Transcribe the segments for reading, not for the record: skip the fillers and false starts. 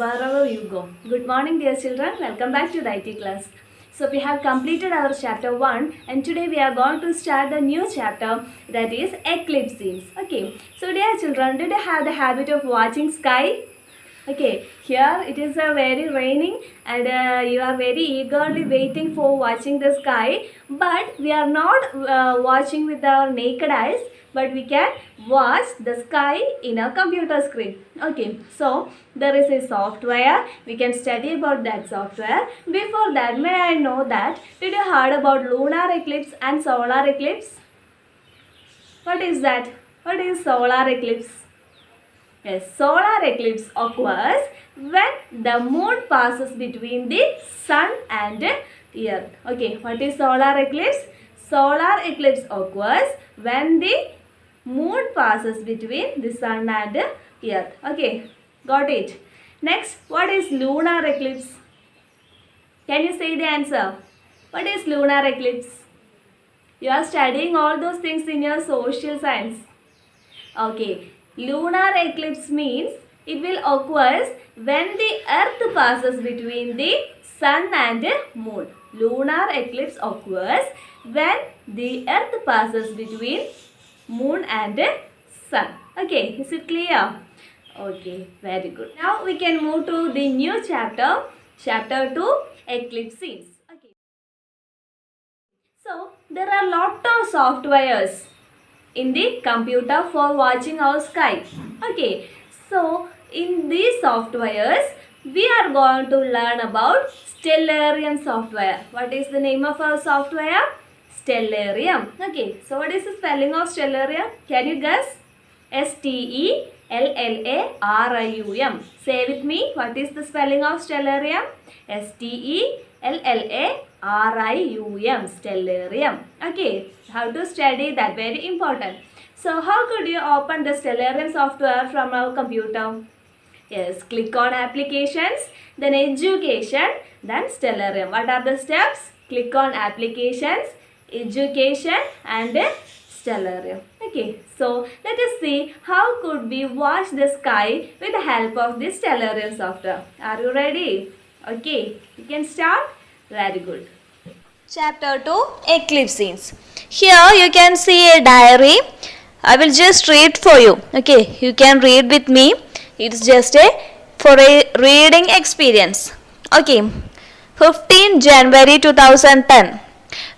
wherever you go. Good morning, dear children. Welcome back to the IT class. So we have completed our chapter 1 and today we are going to start the new chapter, that is eclipse scenes. Okay. So dear children, did you have the habit of watching sky? Okay, here it is very raining and you are very eagerly waiting for watching the sky, but we are not watching with our naked eyes, but we can watch the sky in a computer screen. Okay, so there is a software, we can study about that software. Before that, may I know that, did you heard about lunar eclipse and solar eclipse? What is that? What is solar eclipse? Yes, solar eclipse occurs when the moon passes between the sun and earth. Okay, what is solar eclipse? Solar eclipse occurs when the moon passes between the sun and earth. Okay, got it. Next, what is lunar eclipse? Can you say the answer? What is lunar eclipse? You are studying all those things in your social science. Okay. Lunar eclipse means it will occur when the earth passes between the sun and moon. Lunar eclipse occurs when the earth passes between moon and sun. Okay, is it clear? Okay, very good. Now we can move to the new chapter, chapter 2, eclipse scenes. Okay. So there are lot of softwares in the computer for watching our sky. Okay, so in these softwares we are going to learn about Stellarium software. What is the name of our software? Stellarium. Okay, so what is the spelling of Stellarium? Can you guess? Stellarium. Say with me, what is the spelling of Stellarium? Stellarium. Stellarium. Okay, how to study that, very important. So how could you open the Stellarium software from our computer? Yes, click on applications, then education, then Stellarium. What are the steps? Click on applications, education and Stellarium. Okay, so let us see how could we watch the sky with the help of this Stellarium software. Are you ready? Okay, you can start. Very good. Chapter 2, eclipse scenes. Here you can see a diary. I will just read for you. Okay, you can read with me. It's just for a reading experience. Okay, 15 January 2010.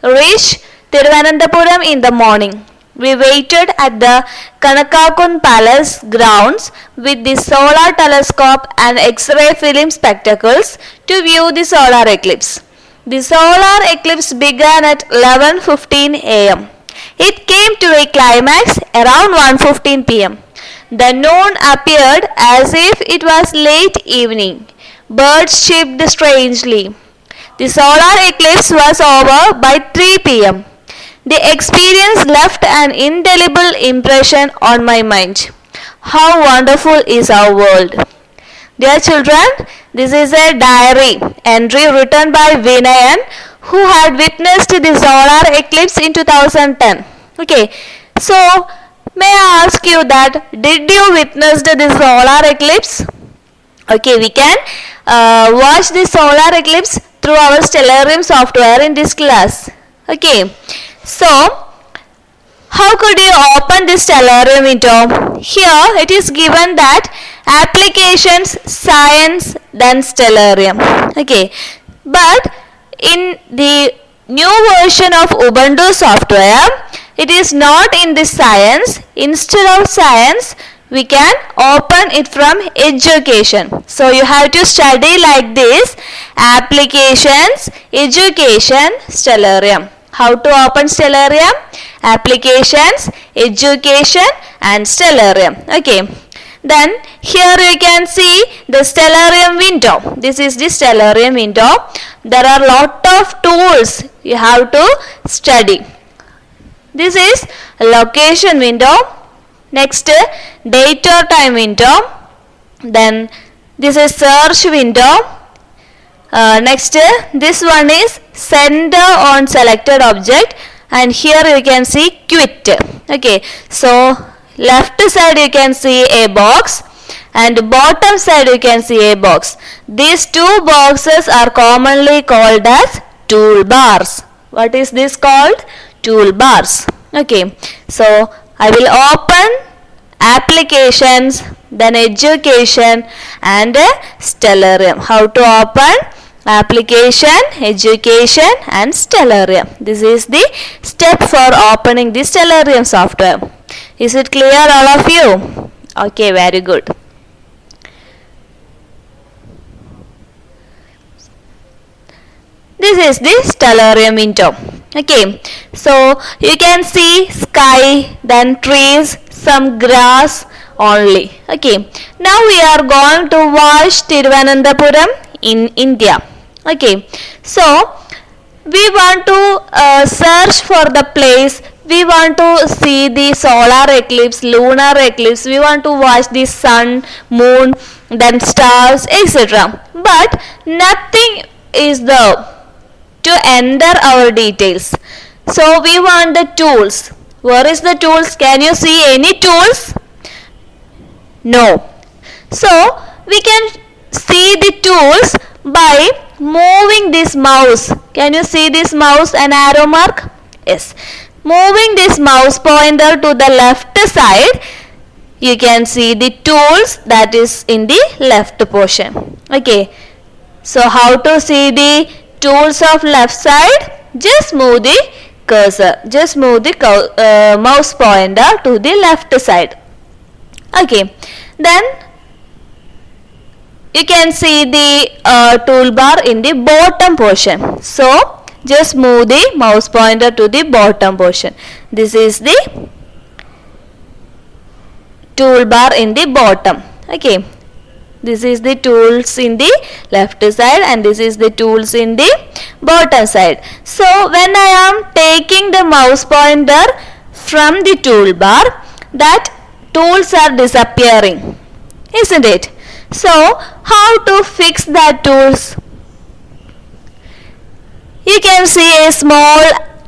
Reached Thiruvananthapuram in the morning. We waited at the Kanakakun Palace grounds with the solar telescope and X-ray film spectacles to view the solar eclipse. The solar eclipse began at 11:15 am. It came to a climax around 1:15 pm. The noon appeared as if it was late evening. Birds chirped strangely. The solar eclipse was over by 3 pm. The experience left an indelible impression on my mind. How wonderful is our world! Dear children, this is a diary entry written by Vinayan, who had witnessed the solar eclipse in 2010. Okay, so may I ask you that, did you witness the solar eclipse? Okay, we can watch the solar eclipse through our Stellarium software in this class. Okay, so how could you open this Stellarium window? Here it is given that applications, science, then Stellarium. Okay, but in the new version of Ubuntu software, it is not in the science. Instead of science, we can open it from education. So you have to study like this: applications, education, Stellarium. How to open Stellarium? Applications, education and Stellarium. Okay. Then here you can see the Stellarium window. This is the Stellarium window. There are lot of tools you have to study. This is location window. Next, date or time window. Then this is search window. Next, this one is center on selected object, and here you can see quit. Okay, so left side you can see a box, and bottom side you can see a box. These two boxes are commonly called as toolbars. What is this called? Toolbars. Okay, so I will open applications, then education and Stellarium. How to open? Application, education and Stellarium. This is the step for opening the Stellarium software. Is it clear, all of you? Okay, very good. This is the Stellarium window. Okay, so you can see sky, then trees, some grass only. Okay, now we are going to watch Thiruvananthapuram in India. Okay, so we want to search for the place. We want to see the solar eclipse, lunar eclipse. We want to watch the sun, moon, then stars, etc. But nothing is there to enter our details. So we want the tools. Where is the tools? Can you see any tools? No. So we can see the tools by moving this mouse. Can you see this mouse and arrow mark? Yes. Moving this mouse pointer to the left side, you can see the tools that is in the left portion. Okay. So how to see the tools of left side? Just move the cursor. Just move the mouse pointer to the left side. Okay. Then you can see the toolbar in the bottom portion. So just move the mouse pointer to the bottom portion. This is the toolbar in the bottom. Okay. This is the tools in the left side and this is the tools in the bottom side. So when I am taking the mouse pointer from the toolbar, that tools are disappearing, isn't it? So how to fix that tools? You can see a small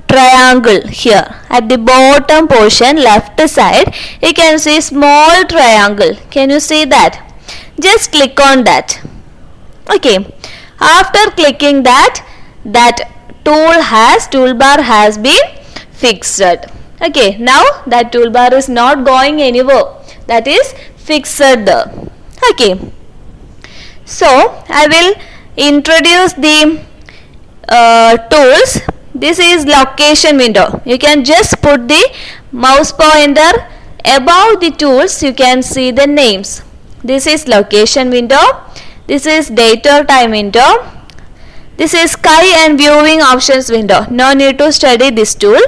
triangle here at the bottom portion left side. You can see small triangle. Can you see that? Just click on that. Okay. After clicking that toolbar has been fixed. Okay. Now that toolbar is not going anywhere. That is fixed there. Okay. So I will introduce the tools. This is location window. You can just put the mouse pointer above the tools. You can see the names. This is location window. This is date or time window. This is sky and viewing options window. No need to study this tool.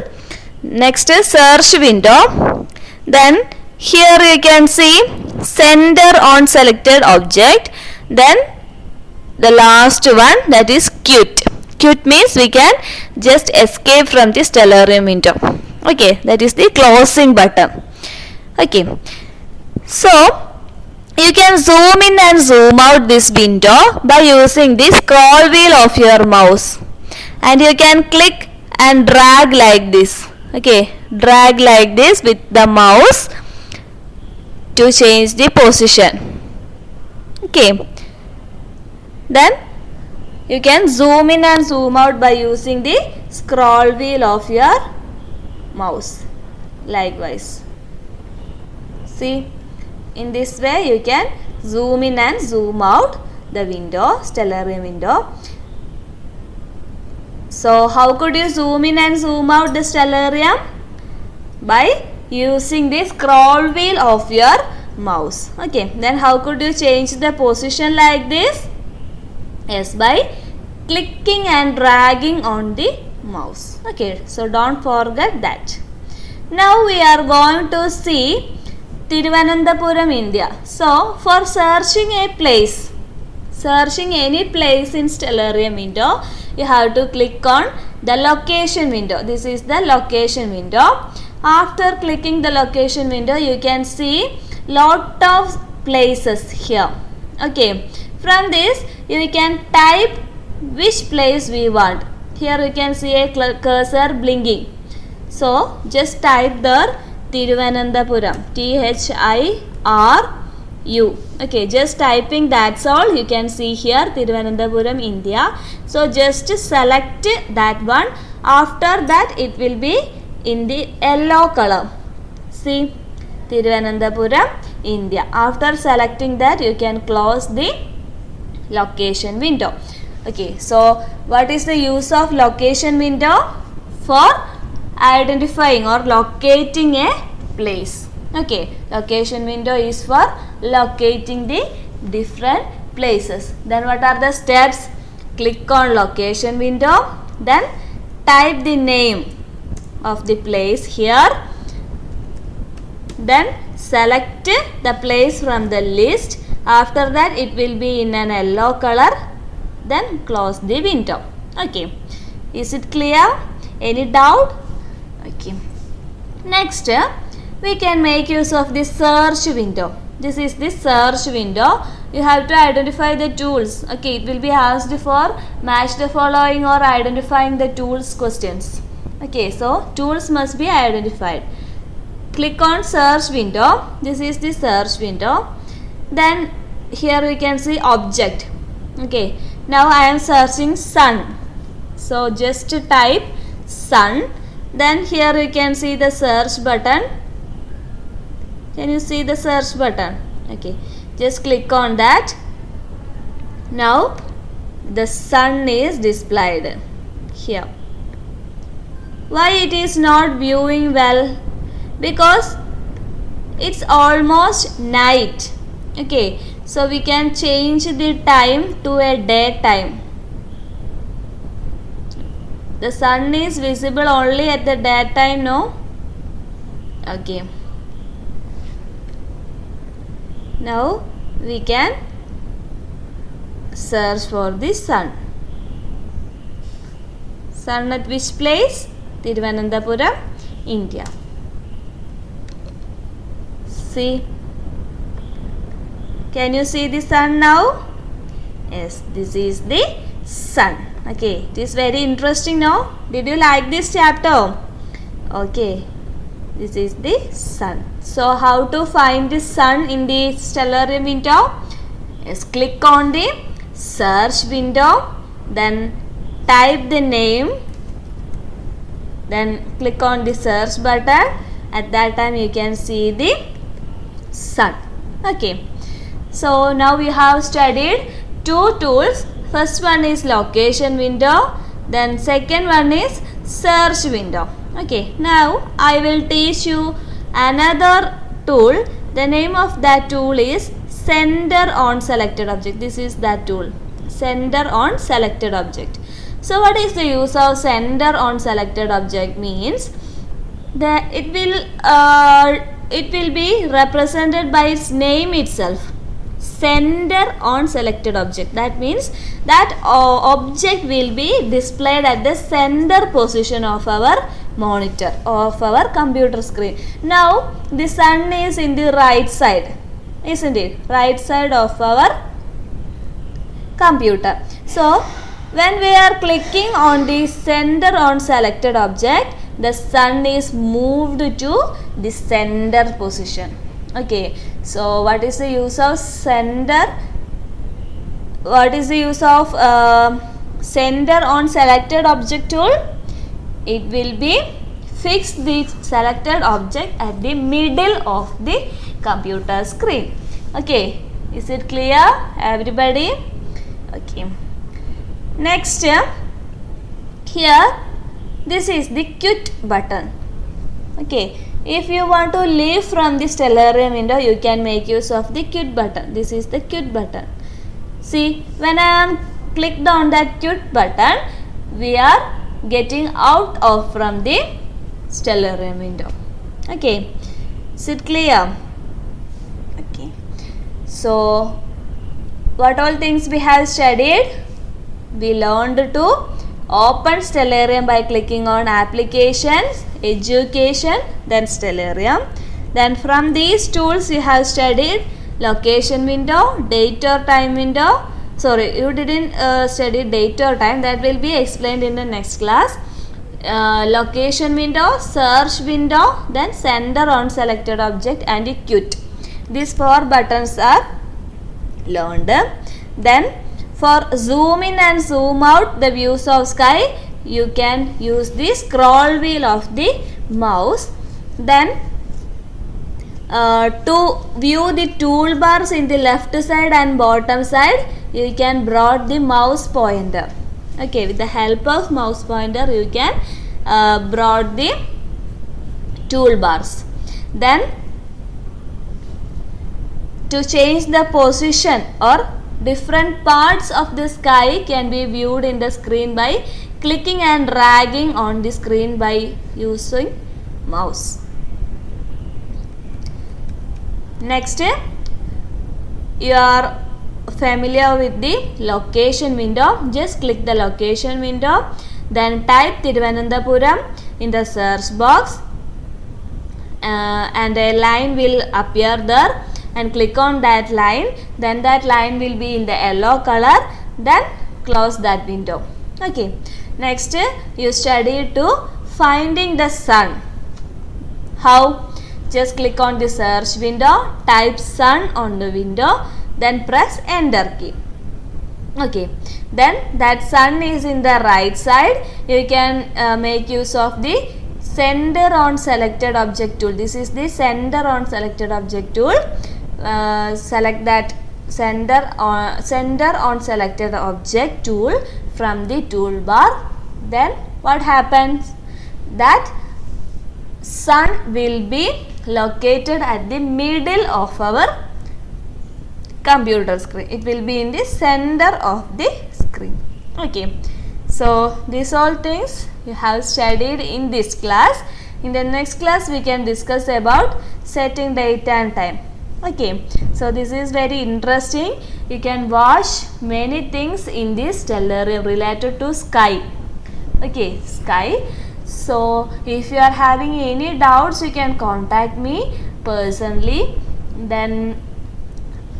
Next is search window. Then here you can see center on selected object. Then the last one, that is quit. Quit means we can just escape from the Stellarium window. Okay, that is the closing button. Okay, so you can zoom in and zoom out this window by using the scroll wheel of your mouse, and you can click and drag like this. Okay, drag like this with the mouse to change the position. Okay, then you can zoom in and zoom out by using the scroll wheel of your mouse. Likewise, see, in this way you can zoom in and zoom out the window, Stellarium window. So how could you zoom in and zoom out the Stellarium? By using the scroll wheel of your mouse. Okay, then how could you change the position like this? Yes, by clicking and dragging on the mouse. Okay, so don't forget that. Now we are going to see Thiruvananthapuram, India. So for searching a place, searching any place in Stellarium window, you have to click on the location window. This is the location window. After clicking the location window, you can see lot of places here. Okay, from this you can type which place we want. Here you can see a cursor blinking. So just type there Thiruvananthapuram, U. Okay, just typing, that's all. You can see here Thiruvananthapuram, India. So just select that one. After that it will be in the yellow color. See, Thiruvananthapuram, India. After selecting that, you can close the location window. Okay, so what is the use of location window? For identifying or locating a place. Okay, location window is for locating the different places. Then what are the steps? Click on location window, then type the name of the place here, then select the place from the list. After that it will be in an yellow color, then close the window. Okay, is it clear? Any doubt? Okay, next we can make use of the search window. This is the search window. You have to identify the tools. Okay, it will be asked for match the following or identifying the tools questions. Okay, so tools must be identified. Click on search window. This is the search window. Then here we can see object. Okay, now I am searching sun. So just type sun. Then here you can see the search button. Can you see the search button? Okay, just click on that. Now the sun is displayed here. Why it is not viewing well? Because it's almost night. Okay, so we can change the time to a day time. The sun is visible only at the daytime, no? Okay. Now we can search for the sun. Sun at which place? Thiruvananthapuram, India. See, can you see the sun now? Yes, this is the sun. Okay, it is very interesting now. Did you like this chapter? Okay, this is the sun. So how to find the sun in the stellarium window? Yes, click on the search window, then type the name, then click on the search button. At that time you can see the sun. Okay, so now we have studied two tools. First one is location window, then second one is search window. Okay, now I will teach you another tool. The name of that tool is center on selected object. This is that tool, center on selected object. So what is the use of center on selected object? Means that it will be represented by its name itself, center on selected object. That means that object will be displayed at the center position of our monitor, of our computer screen. Now the sun is in the right side, isn't it? Right side of our computer. So when we are clicking on the center on selected object, the sun is moved to the center position. Okay, so what is the use of center? What is the use of center on selected object tool? It will be fix the selected object at the middle of the computer screen. Okay, is it clear, everybody? Okay, next here this is the quit button. Okay, if you want to leave from the stellarium window, you can make use of the quit button. This is the quit button. See, when I am clicked on that quit button, we are getting out of from the stellarium window. Okay, is it clear? Okay, so what all things we have studied? We learned to open stellarium by clicking on applications, education, then stellarium. Then from these tools you have studied location window, date or time window. Sorry, you didn't study date or time, that will be explained in the next class. Location window, search window, then center on selected object and a quit. these 4 buttons are learned. Then for zoom in and zoom out the views of sky, you can use the scroll wheel of the mouse. Then to view the toolbars in the left side and bottom side, you can brought the mouse pointer. Okay, with the help of mouse pointer you can brought the toolbars. Then to change the position or different parts of the sky can be viewed in the screen by clicking and dragging on the screen by using mouse. Next, you are familiar with the location window. Just click the location window, then type Thiruvananthapuram in the search box, and a line will appear there, and click on that line. Then that line will be in the yellow color. Then close that window. Okay. Next, you study to finding the sun. How? Just click on the search window, type sun on the window, then press enter key. Okay, then that sun is in the right side. You can make use of the center on selected object tool. This is the center on selected object tool. Select that center on selected object tool from the toolbar. Then what happens? That sun will be located at the middle of our computer screen. It will be in the center of the screen. Okay, so these all things you have studied in this class. In the next class we can discuss about setting date and time. Okay, so this is very interesting. You can watch many things in this stellarium related to sky. Okay, sky. So if you are having any doubts, you can contact me personally. Then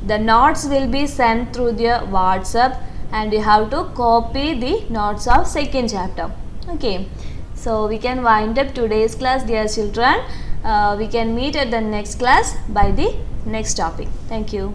the notes will be sent through the WhatsApp, and you have to copy the notes of second chapter. Okay, so we can wind up today's class, dear children. We can meet at the next class by the next topic. Thank you.